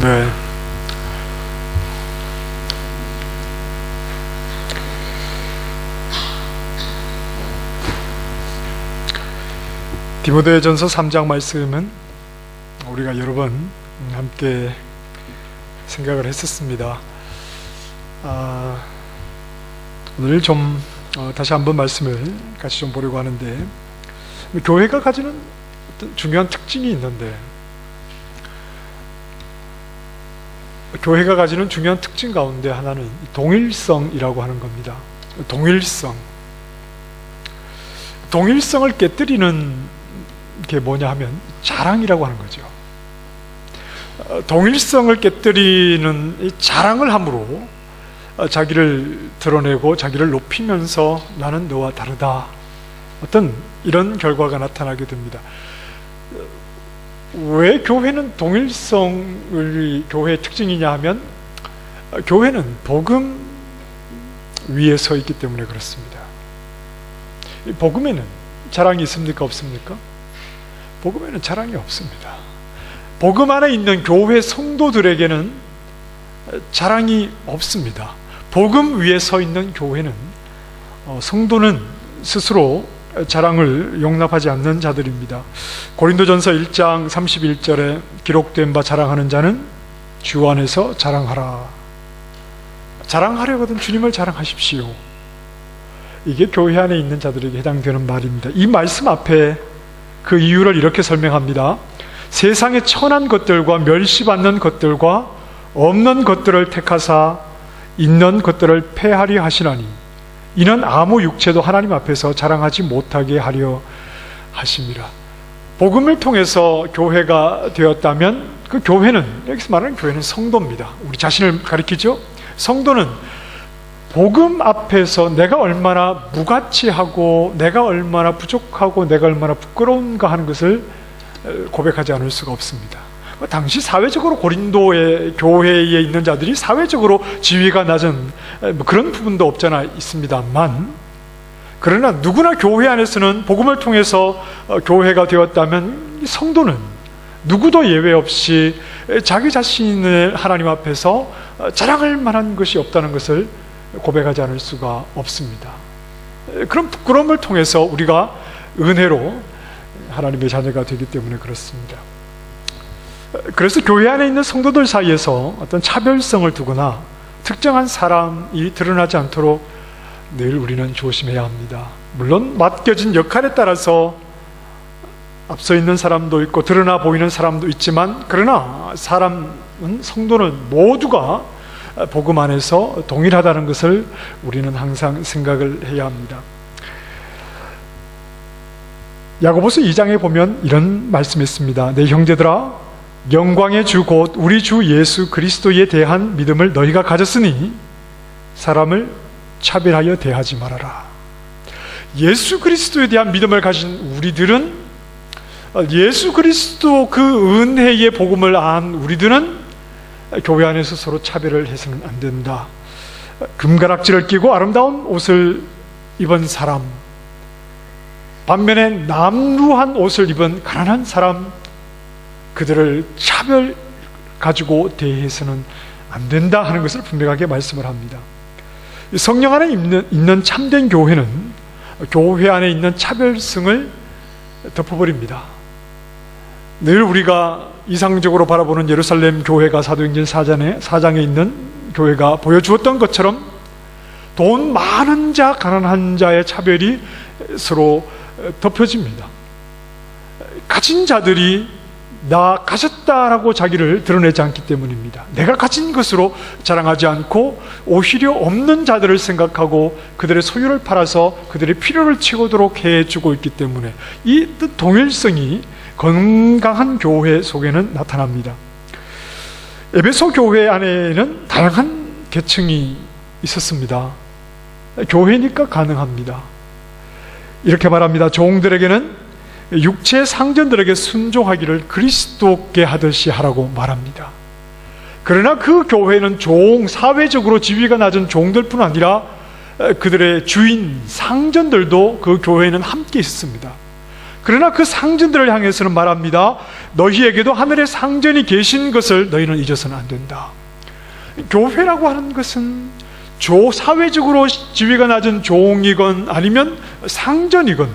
네. 디모데전서 3장 말씀은 우리가 여러 번 함께 생각을 했었습니다. 오늘 좀 다시 한번 말씀을 같이 좀 보려고 하는데, 교회가 가지는 어떤 중요한 특징이 있는데, 교회가 가지는 중요한 특징 가운데 하나는 동일성이라고 하는 겁니다. 동일성을 깨뜨리는 게 뭐냐 하면 자랑이라고 하는 거죠. 동일성을 깨뜨리는 이 자랑을 함으로 자기를 드러내고 자기를 높이면서 나는 너와 다르다, 어떤 이런 결과가 나타나게 됩니다. 왜 교회는 동일성이 교회의 특징이냐 하면, 교회는 복음 위에 서 있기 때문에 그렇습니다. 이 복음에는 자랑이 있습니까? 없습니까? 복음에는 자랑이 없습니다. 복음 안에 있는 교회 성도들에게는 자랑이 없습니다. 복음 위에 서 있는 교회는, 성도는 스스로 자랑을 용납하지 않는 자들입니다. 고린도전서 1장 31절에 기록된 바 자랑하는 자는 주 안에서 자랑하라. 자랑하려거든 주님을 자랑하십시오. 이게 교회 안에 있는 자들에게 해당되는 말입니다. 이 말씀 앞에 그 이유를 이렇게 설명합니다. 세상의 천한 것들과 멸시받는 것들과 없는 것들을 택하사 있는 것들을 폐하려 하시나니 이는 아무 육체도 하나님 앞에서 자랑하지 못하게 하려 하심이라. 복음을 통해서 교회가 되었다면, 그 교회는, 여기서 말하는 교회는 성도입니다. 우리 자신을 가리키죠. 성도는 복음 앞에서 내가 얼마나 무가치하고 내가 얼마나 부족하고 내가 얼마나 부끄러운가 하는 것을 고백하지 않을 수가 없습니다. 당시 사회적으로 고린도의 교회에 있는 자들이 사회적으로 지위가 낮은 그런 부분도 없잖아 있습니다만, 그러나 누구나 교회 안에서는 복음을 통해서 교회가 되었다면 성도는 누구도 예외 없이 자기 자신을 하나님 앞에서 자랑할 만한 것이 없다는 것을 고백하지 않을 수가 없습니다. 그런 부끄러움을 통해서 우리가 은혜로 하나님의 자녀가 되기 때문에 그렇습니다. 그래서 교회 안에 있는 성도들 사이에서 어떤 차별성을 두거나 특정한 사람이 드러나지 않도록 늘 우리는 조심해야 합니다. 물론 맡겨진 역할에 따라서 앞서 있는 사람도 있고 드러나 보이는 사람도 있지만, 그러나 성도는 모두가 복음 안에서 동일하다는 것을 우리는 항상 생각을 해야 합니다. 야고보서 2장에 보면 이런 말씀이 있습니다. 내 형제들아, 영광의 주 곧 우리 주 예수 그리스도에 대한 믿음을 너희가 가졌으니 사람을 차별하여 대하지 말아라. 예수 그리스도에 대한 믿음을 가진 우리들은, 예수 그리스도 그 은혜의 복음을 안 우리들은 교회 안에서 서로 차별을 해서는 안 된다. 금가락지를 끼고 아름다운 옷을 입은 사람, 반면에 남루한 옷을 입은 가난한 사람, 그들을 차별 가지고 대해서는 안 된다 하는 것을 분명하게 말씀을 합니다. 성령 안에 있는 참된 교회는 교회 안에 있는 차별성을 덮어버립니다. 늘 우리가 이상적으로 바라보는 예루살렘 교회가 사도행전 4장에 있는 교회가 보여주었던 것처럼 돈 많은 자, 가난한 자의 차별이 서로 덮여집니다. 가진 자들이 나 가졌다라고 자기를 드러내지 않기 때문입니다. 내가 가진 것으로 자랑하지 않고 오히려 없는 자들을 생각하고 그들의 소유를 팔아서 그들의 필요를 채우도록 해주고 있기 때문에 이 동일성이 건강한 교회 속에는 나타납니다. 에베소 교회 안에는 다양한 계층이 있었습니다. 교회니까 가능합니다. 이렇게 말합니다. 종들에게는 육체 상전들에게 순종하기를 그리스도께 하듯이 하라고 말합니다. 그러나 그 교회는 사회적으로 지위가 낮은 종들뿐 아니라 그들의 주인, 상전들도 그 교회에는 함께 있습니다. 그러나 그 상전들을 향해서는 말합니다. 너희에게도 하늘의 상전이 계신 것을 너희는 잊어서는 안 된다. 교회라고 하는 것은 사회적으로 지위가 낮은 종이건 아니면 상전이건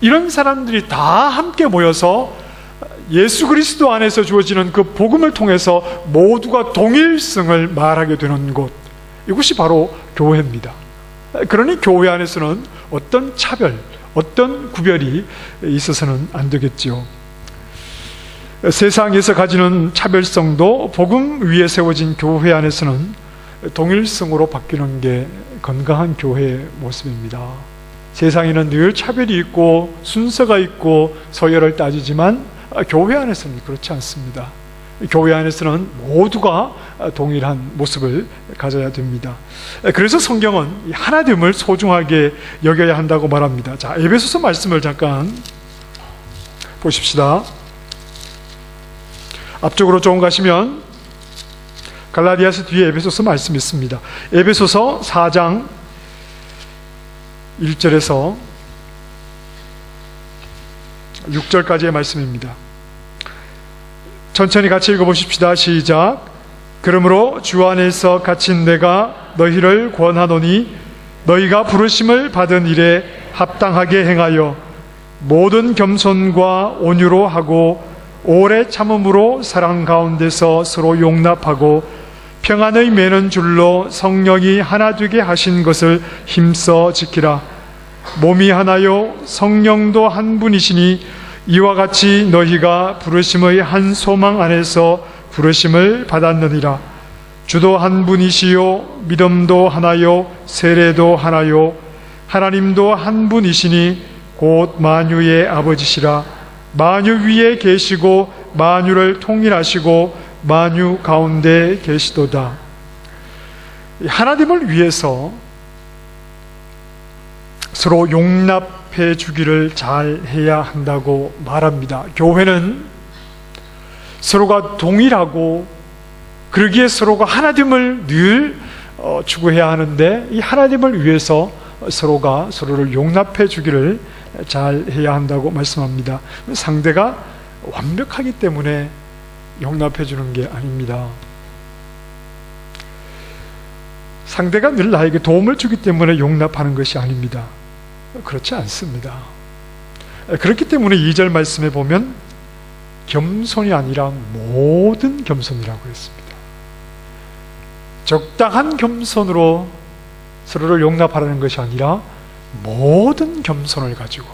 이런 사람들이 다 함께 모여서 예수 그리스도 안에서 주어지는 그 복음을 통해서 모두가 동일성을 말하게 되는 곳, 이것이 바로 교회입니다. 그러니 교회 안에서는 어떤 차별, 어떤 구별이 있어서는 안 되겠지요. 세상에서 가지는 차별성도 복음 위에 세워진 교회 안에서는 동일성으로 바뀌는 게 건강한 교회의 모습입니다. 세상에는 늘 차별이 있고 순서가 있고 서열을 따지지만 교회 안에서는 그렇지 않습니다. 교회 안에서는 모두가 동일한 모습을 가져야 됩니다. 그래서 성경은 하나됨을 소중하게 여겨야 한다고 말합니다. 자, 에베소서 말씀을 잠깐 보십시다. 앞쪽으로 조금 가시면 갈라디아서 뒤에 에베소서 말씀이 있습니다. 에베소서 4장 1절에서 6절까지의 말씀입니다. 천천히 같이 읽어보십시다. 시작. 그러므로 주 안에서 갇힌 내가 너희를 권하노니 너희가 부르심을 받은 일에 합당하게 행하여 모든 겸손과 온유로 하고 오래 참음으로 사랑 가운데서 서로 용납하고 평안의 매는 줄로 성령이 하나 되게 하신 것을 힘써 지키라. 몸이 하나요 성령도 한 분이시니 이와 같이 너희가 부르심의 한 소망 안에서 부르심을 받았느니라. 주도 한 분이시요 믿음도 하나요 세례도 하나요 하나님도 한 분이시니 곧 만유의 아버지시라. 만유 위에 계시고 만유를 통일하시고 만유 가운데 계시도다. 하나님을 위해서 서로 용납해 주기를 잘 해야 한다고 말합니다. 교회는 서로가 동일하고 그러기에 서로가 하나됨을 늘 추구해야 하는데 이 하나됨을 위해서 서로가 서로를 용납해 주기를 잘 해야 한다고 말씀합니다. 상대가 완벽하기 때문에 용납해 주는 게 아닙니다. 상대가 늘 나에게 도움을 주기 때문에 용납하는 것이 아닙니다. 그렇지 않습니다. 그렇기 때문에 2절 말씀에 보면 겸손이 아니라 모든 겸손이라고 했습니다. 적당한 겸손으로 서로를 용납하라는 것이 아니라 모든 겸손을 가지고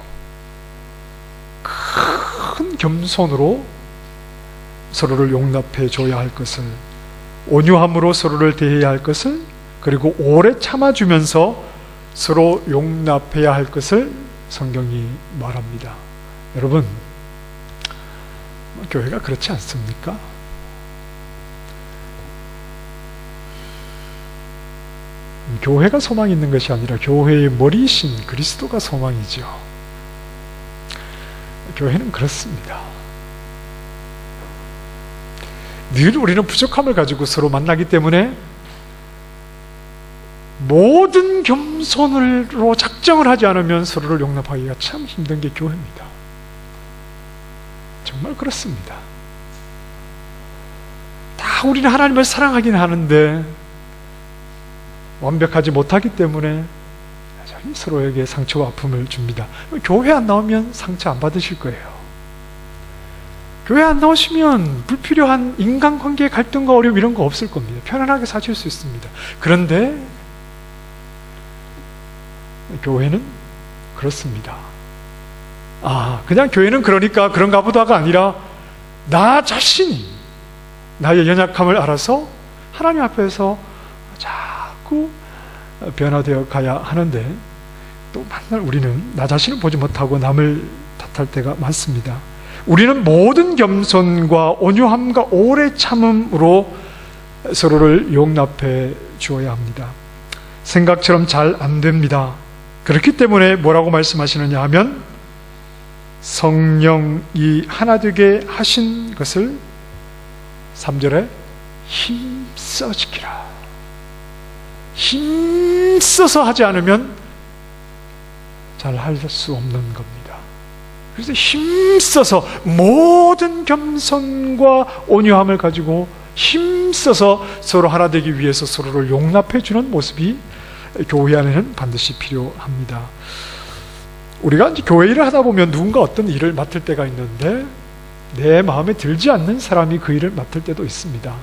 큰 겸손으로 서로를 용납해 줘야 할 것을, 온유함으로 서로를 대해야 할 것을, 그리고 오래 참아주면서 서로 용납해야 할 것을 성경이 말합니다. 여러분, 교회가 그렇지 않습니까? 교회가 소망이 있는 것이 아니라 교회의 머리이신 그리스도가 소망이죠. 교회는 그렇습니다. 늘 우리는 부족함을 가지고 서로 만나기 때문에 모든 겸손으로 작정을 하지 않으면 서로를 용납하기가 참 힘든 게 교회입니다. 정말 그렇습니다. 다 우리는 하나님을 사랑하긴 하는데 완벽하지 못하기 때문에 여전히 서로에게 상처와 아픔을 줍니다. 교회 안 나오면 상처 안 받으실 거예요. 교회 안 나오시면 불필요한 인간관계의 갈등과 어려움 이런 거 없을 겁니다. 편안하게 사실 수 있습니다. 그런데 교회는 그렇습니다. 그냥 교회는 그러니까 그런가 보다가 아니라 나 자신이 나의 연약함을 알아서 하나님 앞에서 자꾸 변화되어 가야 하는데 또 만날 우리는 나 자신을 보지 못하고 남을 탓할 때가 많습니다. 우리는 모든 겸손과 온유함과 오래 참음으로 서로를 용납해 주어야 합니다. 생각처럼 잘 안 됩니다. 그렇기 때문에 뭐라고 말씀하시느냐 하면 성령이 하나 되게 하신 것을 3절에 힘써 지키라. 힘써서 하지 않으면 잘 할 수 없는 겁니다. 그래서 힘써서 모든 겸손과 온유함을 가지고 힘써서 서로 하나 되기 위해서 서로를 용납해 주는 모습이 교회 안에는 반드시 필요합니다. 우리가 이제 교회 일을 하다 보면 누군가 어떤 일을 맡을 때가 있는데 내 마음에 들지 않는 사람이 그 일을 맡을 때도 있습니다.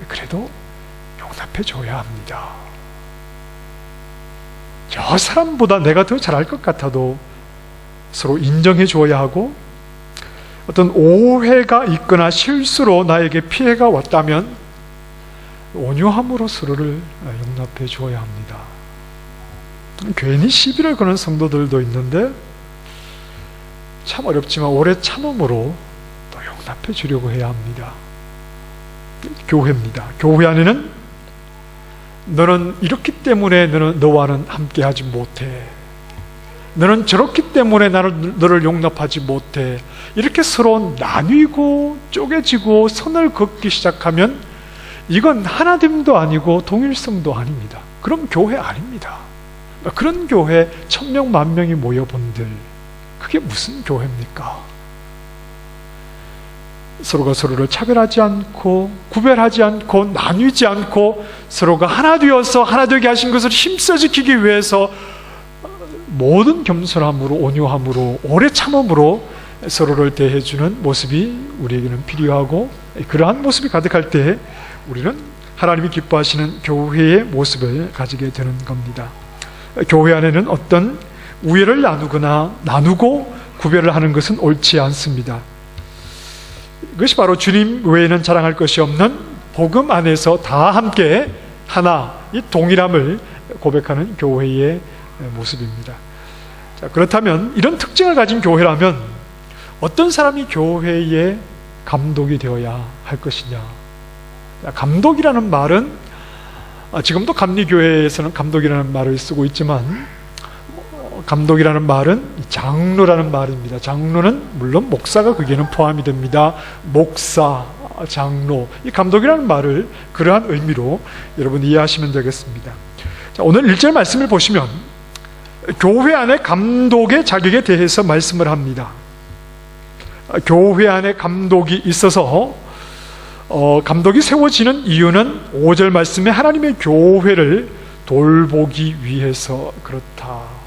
그래도 용납해 줘야 합니다. 저 사람보다 내가 더 잘할 것 같아도 서로 인정해 줘야 하고, 어떤 오해가 있거나 실수로 나에게 피해가 왔다면 온유함으로 서로를 용납해 줘야 합니다. 괜히 시비를 거는 성도들도 있는데 참 어렵지만 오래 참음으로 또 용납해 주려고 해야 합니다. 교회입니다. 교회 안에는 너는 이렇기 때문에 너와는 함께하지 못해, 너는 저렇기 때문에 너를 용납하지 못해, 이렇게 서로 나뉘고 쪼개지고 선을 긋기 시작하면 이건 하나됨도 아니고 동일성도 아닙니다. 그럼 교회 아닙니다. 그런 교회 1000명 10,000명이 모여본들 그게 무슨 교회입니까? 서로가 서로를 차별하지 않고 구별하지 않고 나뉘지 않고 서로가 하나 되어서 하나 되게 하신 것을 힘써 지키기 위해서 모든 겸손함으로 온유함으로 오래 참음으로 서로를 대해주는 모습이 우리에게는 필요하고, 그러한 모습이 가득할 때 우리는 하나님이 기뻐하시는 교회의 모습을 가지게 되는 겁니다. 교회 안에는 어떤 우애를 나누고 구별을 하는 것은 옳지 않습니다. 이것이 바로 주님 외에는 자랑할 것이 없는 복음 안에서 다 함께 하나, 이 동일함을 고백하는 교회의 모습입니다. 자, 그렇다면 이런 특징을 가진 교회라면 어떤 사람이 교회의 감독이 되어야 할 것이냐? 감독이라는 말은 지금도 감리교회에서는 감독이라는 말을 쓰고 있지만, 감독이라는 말은 장로라는 말입니다. 장로는 물론 목사가 거기에는 포함이 됩니다. 목사, 장로, 이 감독이라는 말을 그러한 의미로 여러분 이해하시면 되겠습니다. 자, 오늘 1절 말씀을 보시면 교회 안에 감독의 자격에 대해서 말씀을 합니다. 교회 안에 감독이 있어서 감독이 세워지는 이유는 5절 말씀에 하나님의 교회를 돌보기 위해서 그렇다.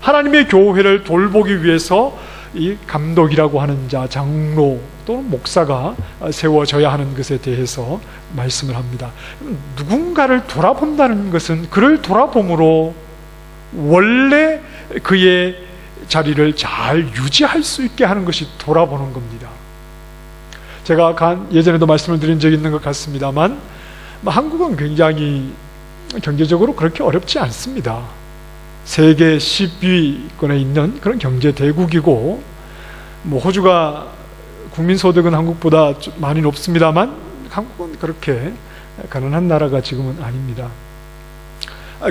하나님의 교회를 돌보기 위해서 이 감독이라고 하는 자, 장로 또는 목사가 세워져야 하는 것에 대해서 말씀을 합니다. 누군가를 돌아본다는 것은 그를 돌아봄으로 원래 그의 자리를 잘 유지할 수 있게 하는 것이 돌아보는 겁니다. 제가 예전에도 말씀을 드린 적이 있는 것 같습니다만, 한국은 굉장히 경제적으로 그렇게 어렵지 않습니다. 세계 10위권에 있는 그런 경제 대국이고, 호주가 국민소득은 한국보다 많이 높습니다만 한국은 그렇게 가난한 나라가 지금은 아닙니다.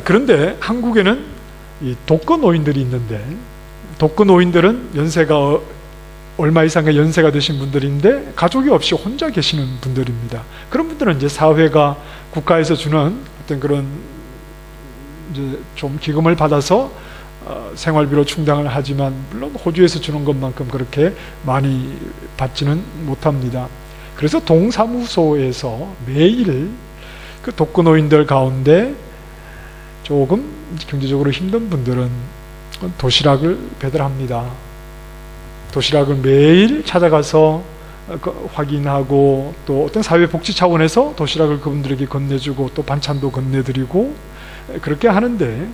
그런데 한국에는 이 독거노인들이 있는데, 독거노인들은 연세가 얼마 이상의 연세가 되신 분들인데 가족이 없이 혼자 계시는 분들입니다. 그런 분들은 이제 사회가 국가에서 주는 어떤 그런 이제 좀 기금을 받아서 생활비로 충당을 하지만, 물론 호주에서 주는 것만큼 그렇게 많이 받지는 못합니다. 그래서 동사무소에서 매일 그 독거노인들 가운데 조금 경제적으로 힘든 분들은 도시락을 배달합니다. 도시락을 매일 찾아가서 확인하고, 또 어떤 사회복지 차원에서 도시락을 그분들에게 건네주고 또 반찬도 건네드리고 그렇게 하는데,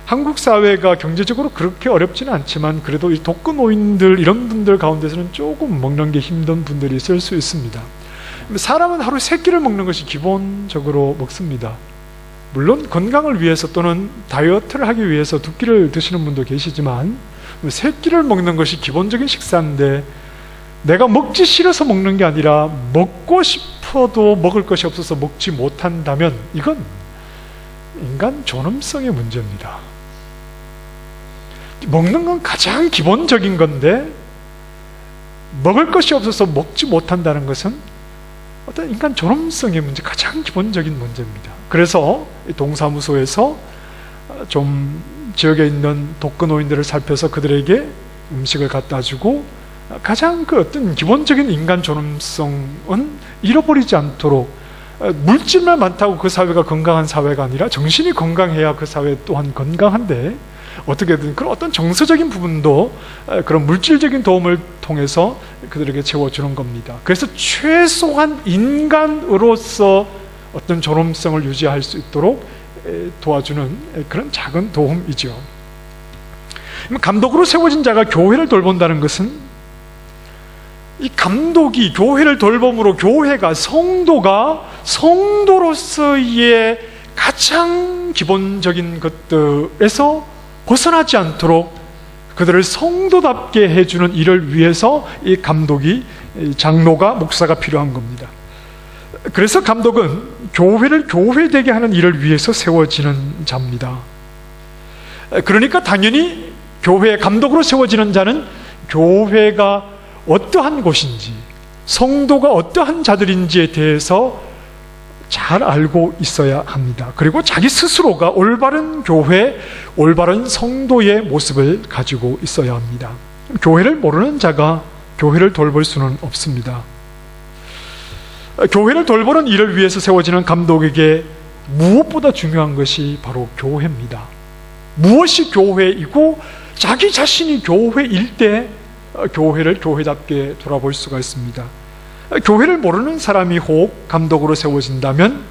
한국 사회가 경제적으로 그렇게 어렵지는 않지만 그래도 이 독거노인들 이런 분들 가운데서는 조금 먹는 게 힘든 분들이 있을 수 있습니다. 사람은 하루 3끼를 먹는 것이 기본적으로 먹습니다. 물론 건강을 위해서 또는 다이어트를 하기 위해서 2끼를 드시는 분도 계시지만 3끼를 먹는 것이 기본적인 식사인데, 내가 먹기 싫어서 먹는 게 아니라 먹고 싶어도 먹을 것이 없어서 먹지 못한다면 이건 인간 존엄성의 문제입니다. 먹는 건 가장 기본적인 건데 먹을 것이 없어서 먹지 못한다는 것은 어떤 인간 존엄성의 문제, 가장 기본적인 문제입니다. 그래서 동사무소에서 좀 지역에 있는 독거노인들을 살펴서 그들에게 음식을 갖다 주고 가장 그 어떤 기본적인 인간 존엄성은 잃어버리지 않도록, 물질만 많다고 그 사회가 건강한 사회가 아니라 정신이 건강해야 그 사회 또한 건강한데, 어떻게든 그런 어떤 정서적인 부분도 그런 물질적인 도움을 통해서 그들에게 채워주는 겁니다. 그래서 최소한 인간으로서 어떤 존엄성을 유지할 수 있도록 도와주는 그런 작은 도움이죠. 감독으로 세워진 자가 교회를 돌본다는 것은, 이 감독이 교회를 돌봄으로 교회가, 성도가 성도로서의 가장 기본적인 것들에서 벗어나지 않도록 그들을 성도답게 해주는 일을 위해서 이 감독이, 이 장로가, 목사가 필요한 겁니다. 그래서 감독은 교회를 교회되게 하는 일을 위해서 세워지는 자입니다. 그러니까 당연히 교회의 감독으로 세워지는 자는 교회가 어떠한 곳인지, 성도가 어떠한 자들인지에 대해서 잘 알고 있어야 합니다. 그리고 자기 스스로가 올바른 교회, 올바른 성도의 모습을 가지고 있어야 합니다. 교회를 모르는 자가 교회를 돌볼 수는 없습니다. 교회를 돌보는 일을 위해서 세워지는 감독에게 무엇보다 중요한 것이 바로 교회입니다. 무엇이 교회이고 자기 자신이 교회일 때 교회를 교회답게 돌아볼 수가 있습니다. 교회를 모르는 사람이 혹 감독으로 세워진다면,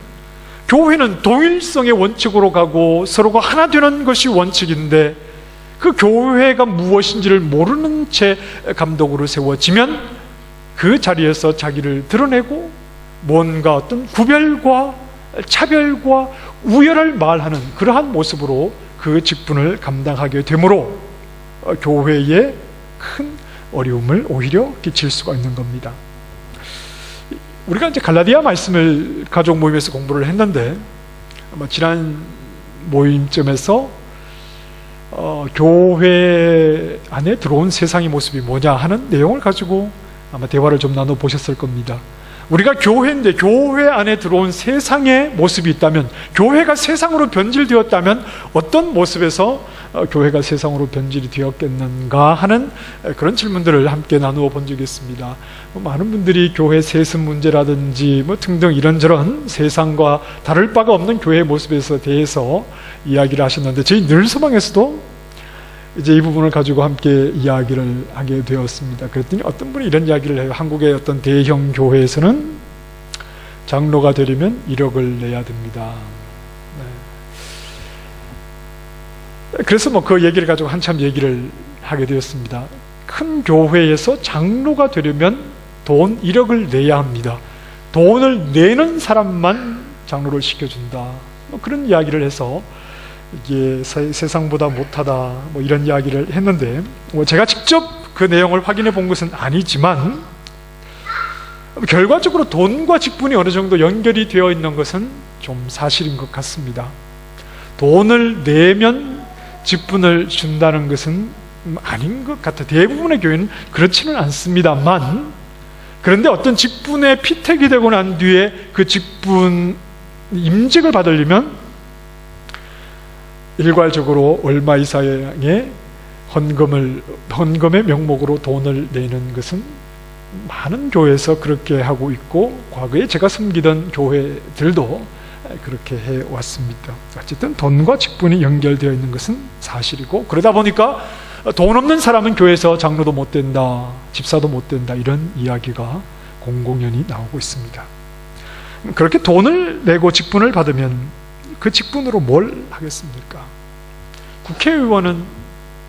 교회는 동일성의 원칙으로 가고 서로가 하나 되는 것이 원칙인데 그 교회가 무엇인지를 모르는 채 감독으로 세워지면 그 자리에서 자기를 드러내고 뭔가 어떤 구별과 차별과 우열을 말하는 그러한 모습으로 그 직분을 감당하게 되므로 교회에 큰 어려움을 오히려 끼칠 수가 있는 겁니다. 우리가 이제 갈라디아 말씀을 가족 모임에서 공부를 했는데, 아마 지난 모임쯤에서 교회 안에 들어온 세상의 모습이 뭐냐 하는 내용을 가지고 아마 대화를 좀 나눠보셨을 겁니다. 우리가 교회인데 교회 안에 들어온 세상의 모습이 있다면, 교회가 세상으로 변질되었다면 어떤 모습에서 교회가 세상으로 변질이 되었겠는가 하는 그런 질문들을 함께 나누어 본 적이 있습니다. 많은 분들이 교회 세습 문제라든지 등등 이런저런 세상과 다를 바가 없는 교회의 모습에 대해서 이야기를 하셨는데, 저희 늘소망에서도 이제 이 부분을 가지고 함께 이야기를 하게 되었습니다. 그랬더니 어떤 분이 이런 이야기를 해요. 한국의 어떤 대형 교회에서는 장로가 되려면 1억을 내야 됩니다. 네. 그래서 그 얘기를 가지고 한참 얘기를 하게 되었습니다. 큰 교회에서 장로가 되려면 돈 1억을 내야 합니다. 돈을 내는 사람만 장로를 시켜준다. 그런 이야기를 해서 이게 세상보다 못하다 이런 이야기를 했는데, 제가 직접 그 내용을 확인해 본 것은 아니지만 결과적으로 돈과 직분이 어느 정도 연결이 되어 있는 것은 좀 사실인 것 같습니다. 돈을 내면 직분을 준다는 것은 아닌 것 같아요. 대부분의 교회는 그렇지는 않습니다만, 그런데 어떤 직분에 피택이 되고 난 뒤에 그 직분 임직을 받으려면 일괄적으로 얼마 이상의 헌금의 명목으로 돈을 내는 것은 많은 교회에서 그렇게 하고 있고, 과거에 제가 섬기던 교회들도 그렇게 해왔습니다. 어쨌든 돈과 직분이 연결되어 있는 것은 사실이고, 그러다 보니까 돈 없는 사람은 교회에서 장로도 못 된다, 집사도 못 된다, 이런 이야기가 공공연히 나오고 있습니다. 그렇게 돈을 내고 직분을 받으면 그 직분으로 뭘 하겠습니까? 국회의원은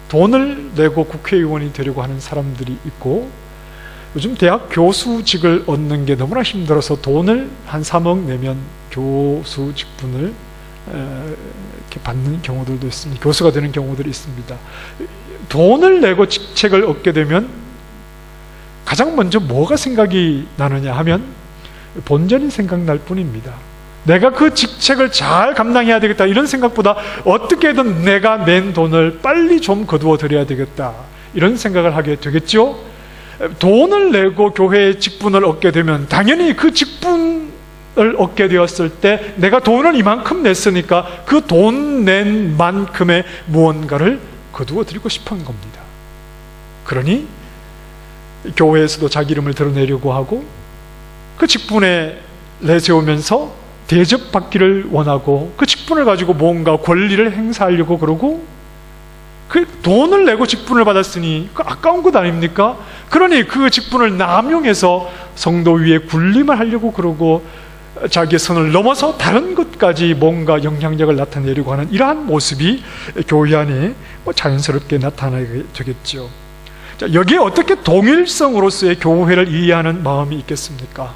돈을 내고 국회의원이 되려고 하는 사람들이 있고, 요즘 대학 교수직을 얻는 게 너무나 힘들어서 돈을 한 3억 내면 교수 직분을 이렇게 받는 경우들도 있습니다. 교수가 되는 경우들이 있습니다. 돈을 내고 직책을 얻게 되면 가장 먼저 뭐가 생각이 나느냐 하면 본전이 생각날 뿐입니다. 내가 그 직책을 잘 감당해야 되겠다, 이런 생각보다 어떻게든 내가 낸 돈을 빨리 좀 거두어 드려야 되겠다, 이런 생각을 하게 되겠죠. 돈을 내고 교회의 직분을 얻게 되면 당연히 그 직분을 얻게 되었을 때 내가 돈을 이만큼 냈으니까 그 돈 낸 만큼의 무언가를 거두어 드리고 싶은 겁니다. 그러니 교회에서도 자기 이름을 드러내려고 하고 그 직분에 내세우면서 대접받기를 원하고 그 직분을 가지고 뭔가 권리를 행사하려고 그러고 그 돈을 내고 직분을 받았으니 그 아까운 것 아닙니까? 그러니 그 직분을 남용해서 성도 위에 군림을 하려고 그러고 자기의 선을 넘어서 다른 것까지 뭔가 영향력을 나타내려고 하는 이러한 모습이 교회 안에 자연스럽게 나타나게 되겠죠. 자, 여기에 어떻게 동일성으로서의 교회를 이해하는 마음이 있겠습니까?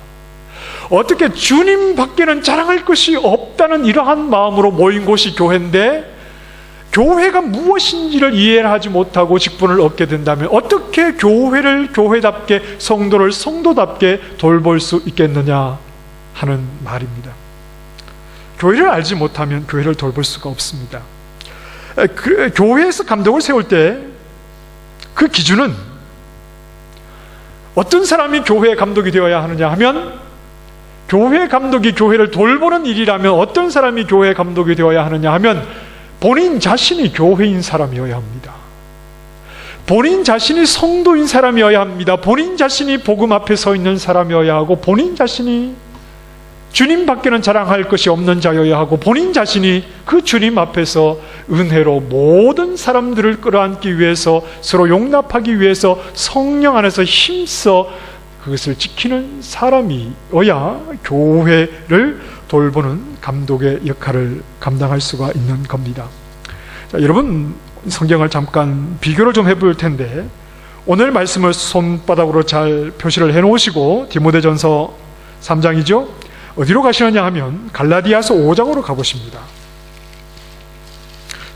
어떻게 주님 밖에는 자랑할 것이 없다는 이러한 마음으로 모인 곳이 교회인데 교회가 무엇인지를 이해하지 못하고 직분을 얻게 된다면 어떻게 교회를 교회답게 성도를 성도답게 돌볼 수 있겠느냐 하는 말입니다. 교회를 알지 못하면 교회를 돌볼 수가 없습니다. 교회에서 감독을 세울 때 그 기준은 어떤 사람이 교회의 감독이 되어야 하느냐 하면 교회 감독이 교회를 돌보는 일이라면 어떤 사람이 교회 감독이 되어야 하느냐 하면 본인 자신이 교회인 사람이어야 합니다. 본인 자신이 성도인 사람이어야 합니다. 본인 자신이 복음 앞에 서 있는 사람이어야 하고 본인 자신이 주님 밖에는 자랑할 것이 없는 자여야 하고 본인 자신이 그 주님 앞에서 은혜로 모든 사람들을 끌어안기 위해서 서로 용납하기 위해서 성령 안에서 힘써 그것을 지키는 사람이어야 교회를 돌보는 감독의 역할을 감당할 수가 있는 겁니다. 자, 여러분 성경을 잠깐 비교를 좀 해볼 텐데 오늘 말씀을 손바닥으로 잘 표시를 해놓으시고 디모데전서 3장이죠. 어디로 가시느냐 하면 갈라디아서 5장으로 가보십니다.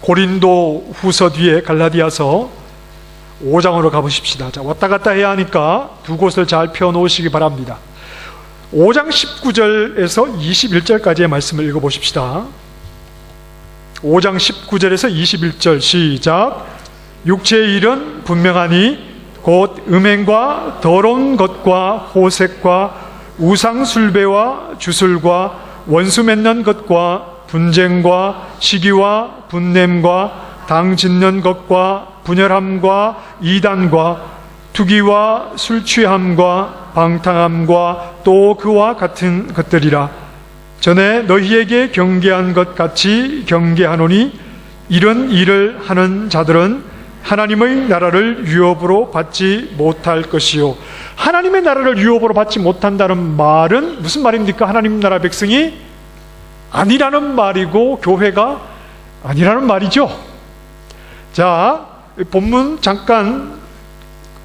고린도 후서 뒤에 갈라디아서 5장으로 가보십시다. 자, 왔다 갔다 해야 하니까 두 곳을 잘 펴놓으시기 바랍니다. 5장 19절에서 21절까지의 말씀을 읽어보십시다. 5장 19절에서 21절 시작. 육체의 일은 분명하니 곧 음행과 더러운 것과 호색과 우상숭배와 주술과 원수 맺는 것과 분쟁과 시기와 분냄과 당 짓는 것과 분열함과 이단과 투기와 술취함과 방탕함과 또 그와 같은 것들이라. 전에 너희에게 경계한 것 같이 경계하노니 이런 일을 하는 자들은 하나님의 나라를 유업으로 받지 못할 것이요. 하나님의 나라를 유업으로 받지 못한다는 말은 무슨 말입니까? 하나님 나라 백성이 아니라는 말이고 교회가 아니라는 말이죠. 자, 본문 잠깐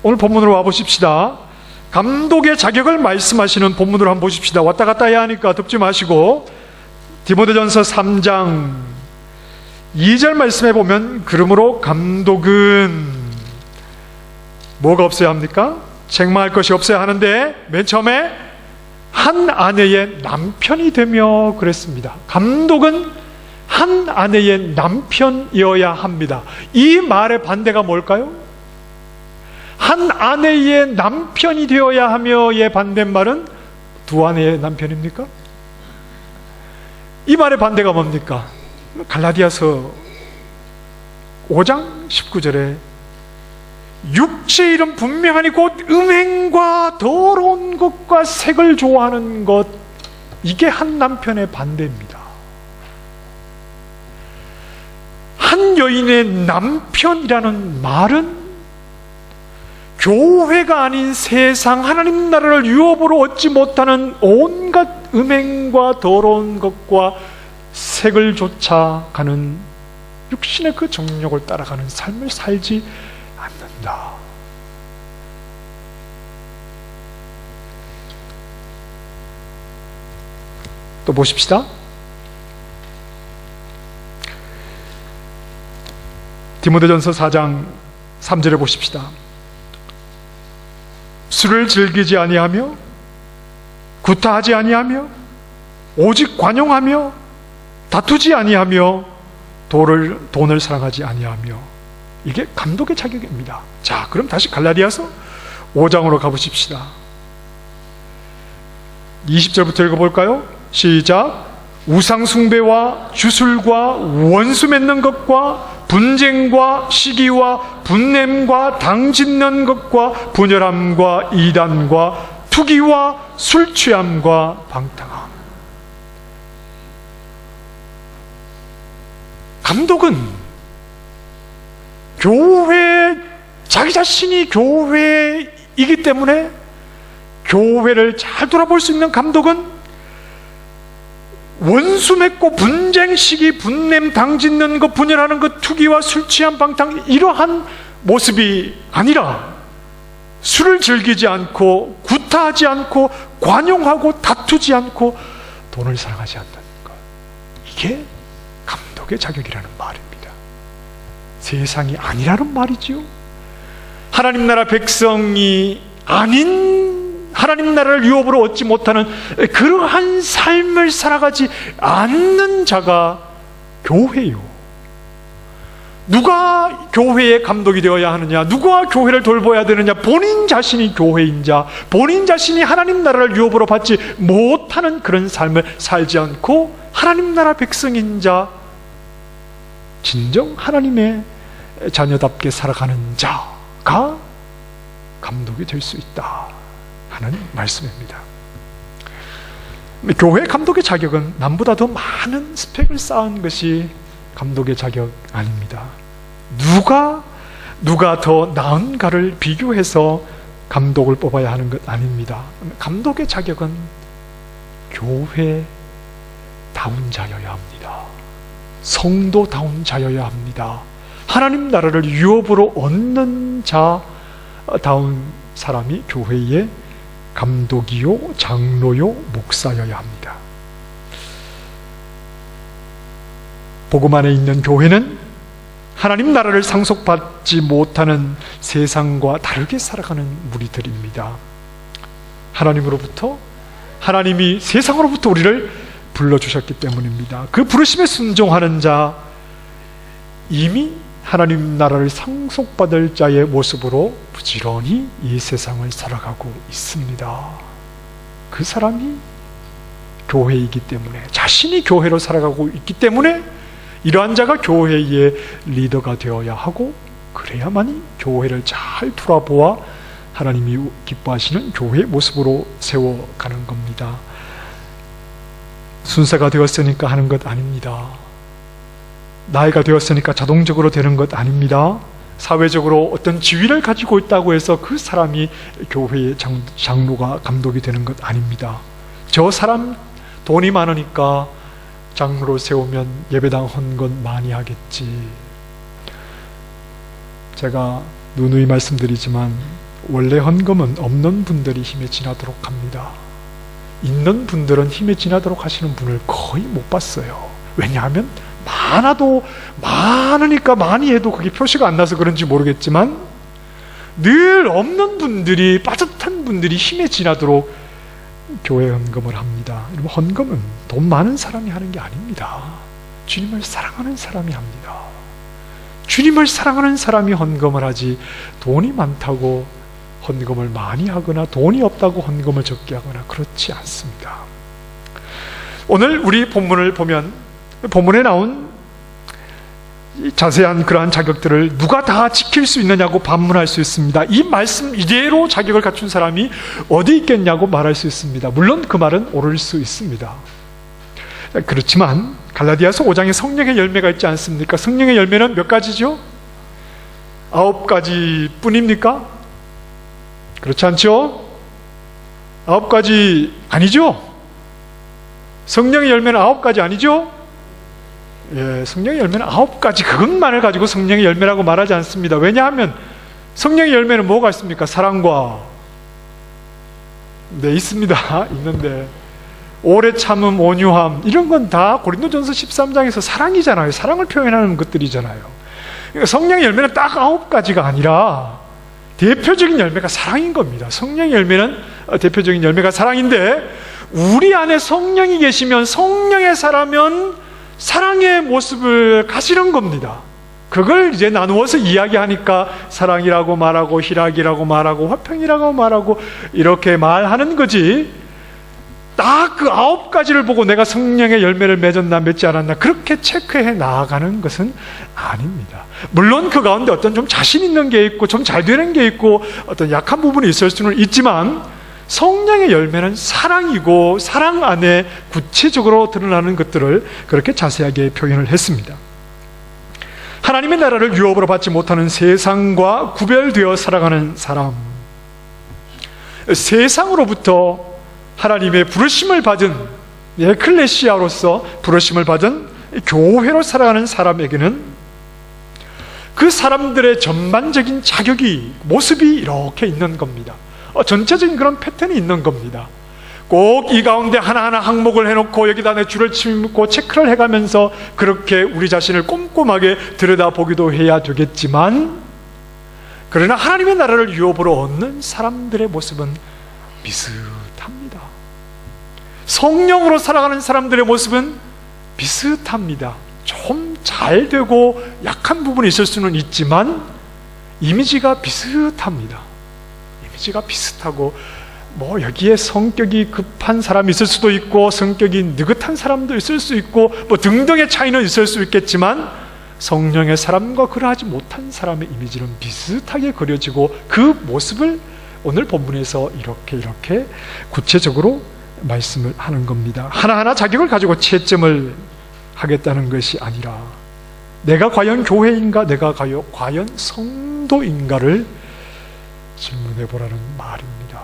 오늘 본문으로 와보십시다. 감독의 자격을 말씀하시는 본문으로 한번 보십시다. 왔다 갔다 해야 하니까 덮지 마시고 디모데전서 3장 2절 말씀해 보면 그러므로 감독은 뭐가 없어야 합니까? 책망할 것이 없어야 하는데 맨 처음에 한 아내의 남편이 되며 그랬습니다. 감독은 한 아내의 남편이어야 합니다. 이 말의 반대가 뭘까요? 한 아내의 남편이 되어야 하며의 반대말은 두 아내의 남편입니까? 이 말의 반대가 뭡니까? 갈라디아서 5장 19절에 육체의 일은 분명하니 곧 음행과 더러운 것과 색을 좋아하는 것, 이게 한 남편의 반대입니다. 한 여인의 남편이라는 말은 교회가 아닌 세상 하나님 나라를 유업으로 얻지 못하는 온갖 음행과 더러운 것과 색을 쫓아가는 육신의 그 정욕을 따라가는 삶을 살지 않는다. 또 보십시다. 디모데전서 4장 3절에 보십시다. 술을 즐기지 아니하며 구타하지 아니하며 오직 관용하며 다투지 아니하며 돈을 사랑하지 아니하며, 이게 감독의 자격입니다. 자, 그럼 다시 갈라디아서 5장으로 가보십시다. 20절부터 읽어볼까요? 시작. 우상숭배와 주술과 원수 맺는 것과 분쟁과 시기와 분냄과 당짓는 것과 분열함과 이단과 투기와 술취함과 방탕함. 감독은 자기 자신이 교회이기 때문에 교회를 잘 돌아볼 수 있는 감독은 원수 맺고 분쟁, 시기, 분냄, 당짓는 것, 분열하는 것, 투기와 술 취한 방탕, 이러한 모습이 아니라 술을 즐기지 않고 구타하지 않고 관용하고 다투지 않고 돈을 사랑하지 않는 것, 이게 감독의 자격이라는 말입니다. 세상이 아니라는 말이지요. 하나님 나라 백성이 아닌 하나님 나라를 유업으로 얻지 못하는 그러한 삶을 살아가지 않는 자가 교회요. 누가 교회의 감독이 되어야 하느냐? 누가 교회를 돌봐야 되느냐? 본인 자신이 교회인 자, 본인 자신이 하나님 나라를 유업으로 받지 못하는 그런 삶을 살지 않고 하나님 나라 백성인 자, 진정 하나님의 자녀답게 살아가는 자가 감독이 될 수 있다 하는 말씀입니다. 교회 감독의 자격은 남보다 더 많은 스펙을 쌓은 것이 감독의 자격 아닙니다. 누가 더 나은가를 비교해서 감독을 뽑아야 하는 것 아닙니다. 감독의 자격은 교회다운 자여야 합니다. 성도다운 자여야 합니다. 하나님 나라를 유업으로 얻는 자다운 사람이 교회의 감독이요, 장로요, 목사여야 합니다. 복음 안에 있는 교회는 하나님 나라를 상속받지 못하는 세상과 다르게 살아가는 무리들입니다. 하나님이 세상으로부터 우리를 불러주셨기 때문입니다. 그 부르심에 순종하는 자, 이미 하나님 나라를 상속받을 자의 모습으로 부지런히 이 세상을 살아가고 있습니다. 그 사람이 교회이기 때문에, 자신이 교회로 살아가고 있기 때문에 이러한 자가 교회의 리더가 되어야 하고, 그래야만이 교회를 잘 돌아보아 하나님이 기뻐하시는 교회의 모습으로 세워가는 겁니다. 순서가 되었으니까 하는 것 아닙니다. 나이가 되었으니까 자동적으로 되는 것 아닙니다. 사회적으로 어떤 지위를 가지고 있다고 해서 그 사람이 교회의 장로가 감독이 되는 것 아닙니다. 저 사람 돈이 많으니까 장로로 세우면 예배당 헌금 많이 하겠지. 제가 누누이 말씀드리지만 원래 헌금은 없는 분들이 힘에 지나도록 합니다. 있는 분들은 힘에 지나도록 하시는 분을 거의 못 봤어요. 왜냐하면 많으니까 많이 해도 그게 표시가 안 나서 그런지 모르겠지만 늘 없는 분들이, 빠듯한 분들이 힘에 지나도록 교회 헌금을 합니다. 헌금은 돈 많은 사람이 하는 게 아닙니다. 주님을 사랑하는 사람이 합니다. 주님을 사랑하는 사람이 헌금을 하지, 돈이 많다고 헌금을 많이 하거나 돈이 없다고 헌금을 적게 하거나 그렇지 않습니다. 오늘 우리 본문을 보면 본문에 나온 자세한 그러한 자격들을 누가 다 지킬 수 있느냐고 반문할 수 있습니다. 이 말씀 이대로 자격을 갖춘 사람이 어디 있겠냐고 말할 수 있습니다. 물론 그 말은 옳을 수 있습니다. 그렇지만 갈라디아서 5장에 성령의 열매가 있지 않습니까? 성령의 열매는 몇 가지죠? 9가지 뿐입니까? 그렇지 않죠? 9가지 아니죠? 성령의 열매는 9가지 아니죠? 예, 성령의 열매는 9가지, 그것만을 가지고 성령의 열매라고 말하지 않습니다. 왜냐하면 성령의 열매는 뭐가 있습니까? 사랑과, 네, 있습니다. 있는데 오래 참음, 온유함, 이런 건 다 고린도전서 13장에서 사랑이잖아요. 사랑을 표현하는 것들이잖아요. 그러니까 성령의 열매는 딱 9가지가 아니라 대표적인 열매가 사랑인 겁니다. 성령의 열매는 대표적인 열매가 사랑인데, 우리 안에 성령이 계시면, 성령의 사라면 사랑의 모습을 가지는 겁니다. 그걸 이제 나누어서 이야기하니까 사랑이라고 말하고, 희락이라고 말하고, 화평이라고 말하고, 이렇게 말하는 거지, 딱 그 9가지를 보고 내가 성령의 열매를 맺었나 맺지 않았나 그렇게 체크해 나아가는 것은 아닙니다. 물론 그 가운데 어떤 좀 자신 있는 게 있고 좀 잘 되는 게 있고 어떤 약한 부분이 있을 수는 있지만, 성령의 열매는 사랑이고 사랑 안에 구체적으로 드러나는 것들을 그렇게 자세하게 표현을 했습니다. 하나님의 나라를 유업으로 받지 못하는 세상과 구별되어 살아가는 사람, 세상으로부터 하나님의 부르심을 받은 에클레시아로서 부르심을 받은 교회로 살아가는 사람에게는 그 사람들의 전반적인 자격이, 모습이 이렇게 있는 겁니다. 전체적인 그런 패턴이 있는 겁니다. 꼭 이 가운데 하나하나 항목을 해놓고 여기다 내 줄을 치고 체크를 해가면서 그렇게 우리 자신을 꼼꼼하게 들여다보기도 해야 되겠지만, 그러나 하나님의 나라를 유업으로 얻는 사람들의 모습은 비슷합니다. 성령으로 살아가는 사람들의 모습은 비슷합니다. 좀 잘 되고 약한 부분이 있을 수는 있지만 이미지가 비슷합니다. 이미지가 비슷하고, 여기에 성격이 급한 사람이 있을 수도 있고 성격이 느긋한 사람도 있을 수 있고 등등의 차이는 있을 수 있겠지만, 성령의 사람과 그러하지 못한 사람의 이미지는 비슷하게 그려지고, 그 모습을 오늘 본문에서 이렇게 구체적으로 말씀을 하는 겁니다. 하나하나 자격을 가지고 채점을 하겠다는 것이 아니라, 내가 과연 교회인가, 내가 과연 성도인가를 질문해 보라는 말입니다.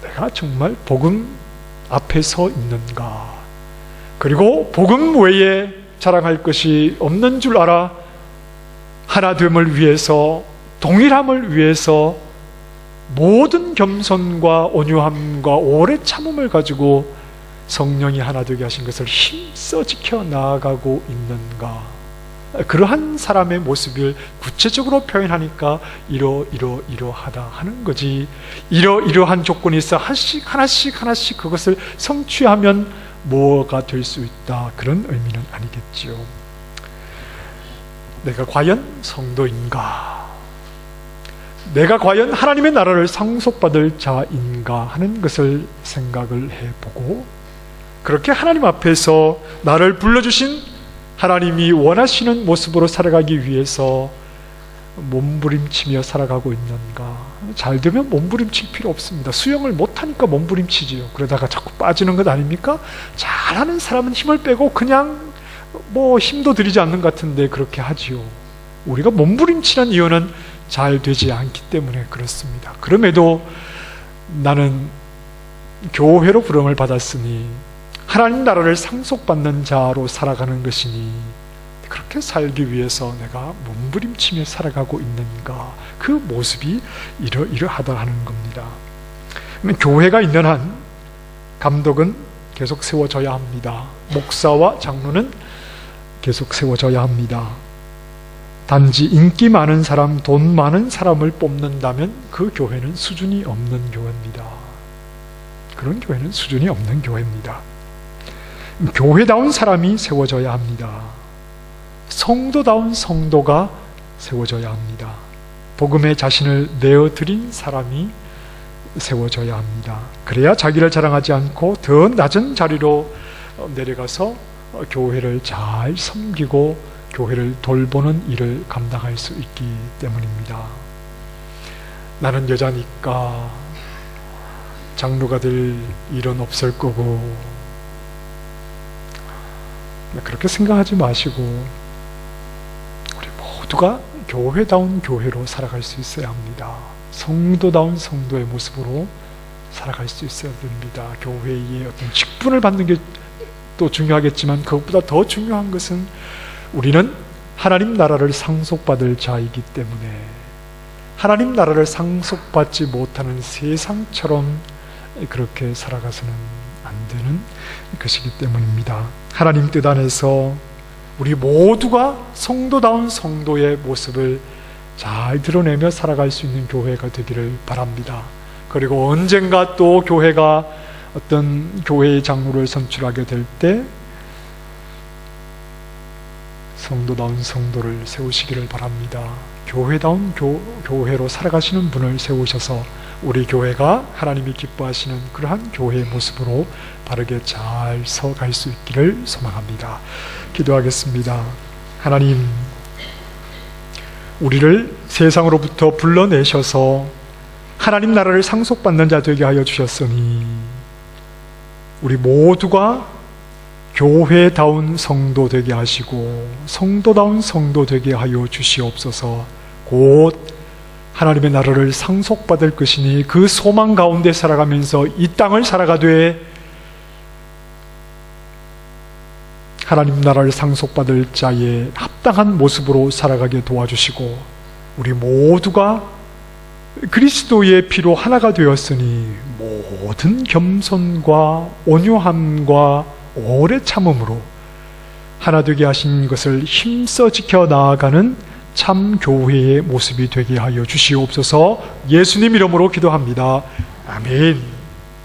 내가 정말 복음 앞에 서 있는가? 그리고 복음 외에 자랑할 것이 없는 줄 알아 하나됨을 위해서, 동일함을 위해서 모든 겸손과 온유함과 오래 참음을 가지고 성령이 하나 되게 하신 것을 힘써 지켜 나아가고 있는가? 그러한 사람의 모습을 구체적으로 표현하니까 이러하다 하는 거지, 이러한 조건이 있어 하나씩 그것을 성취하면 뭐가 될 수 있다, 그런 의미는 아니겠지요. 내가 과연 성도인가? 내가 과연 하나님의 나라를 상속받을 자인가 하는 것을 생각을 해보고, 그렇게 하나님 앞에서 나를 불러주신 하나님이 원하시는 모습으로 살아가기 위해서 몸부림치며 살아가고 있는가? 잘 되면 몸부림칠 필요 없습니다. 수영을 못하니까 몸부림치지요. 그러다가 자꾸 빠지는 것 아닙니까? 잘하는 사람은 힘을 빼고 그냥 힘도 들이지 않는 것 같은데 그렇게 하지요. 우리가 몸부림치는 이유는 잘 되지 않기 때문에 그렇습니다. 그럼에도 나는 교회로 부름을 받았으니 하나님 나라를 상속받는 자로 살아가는 것이니, 그렇게 살기 위해서 내가 몸부림치며 살아가고 있는가? 그 모습이 이러하다 하는 겁니다. 교회가 있는 한 감독은 계속 세워져야 합니다. 목사와 장로는 계속 세워져야 합니다. 단지 인기 많은 사람, 돈 많은 사람을 뽑는다면 그 교회는 수준이 없는 교회입니다. 그런 교회는 수준이 없는 교회입니다. 교회다운 사람이 세워져야 합니다. 성도다운 성도가 세워져야 합니다. 복음에 자신을 내어드린 사람이 세워져야 합니다. 그래야 자기를 자랑하지 않고 더 낮은 자리로 내려가서 교회를 잘 섬기고 교회를 돌보는 일을 감당할 수 있기 때문입니다. 나는 여자니까 장로가 될 일은 없을 거고, 그렇게 생각하지 마시고 우리 모두가 교회다운 교회로 살아갈 수 있어야 합니다. 성도다운 성도의 모습으로 살아갈 수 있어야 됩니다. 교회의 어떤 직분을 받는 게 또 중요하겠지만, 그것보다 더 중요한 것은 우리는 하나님 나라를 상속받을 자이기 때문에 하나님 나라를 상속받지 못하는 세상처럼 그렇게 살아가서는 안 되는 것이기 때문입니다. 하나님 뜻 안에서 우리 모두가 성도다운 성도의 모습을 잘 드러내며 살아갈 수 있는 교회가 되기를 바랍니다. 그리고 언젠가 또 교회가 어떤 교회의 장로를 선출하게 될 때 성도다운 성도를 세우시기를 바랍니다. 교회다운 교회로 살아가시는 분을 세우셔서 우리 교회가 하나님이 기뻐하시는 그러한 교회의 모습으로 바르게 잘 서갈 수 있기를 소망합니다. 기도하겠습니다. 하나님, 우리를 세상으로부터 불러내셔서 하나님 나라를 상속받는 자 되게 하여 주셨으니 우리 모두가 교회다운 성도 되게 하시고 성도다운 성도 되게 하여 주시옵소서. 곧 하나님의 나라를 상속받을 것이니 그 소망 가운데 살아가면서 이 땅을 살아가되 하나님 나라를 상속받을 자의 합당한 모습으로 살아가게 도와주시고 우리 모두가 그리스도의 피로 하나가 되었으니 모든 겸손과 온유함과 오래 참음으로 하나 되게 하신 것을 힘써 지켜 나아가는 참 교회의 모습이 되게 하여 주시옵소서. 예수님 이름으로 기도합니다. 아멘.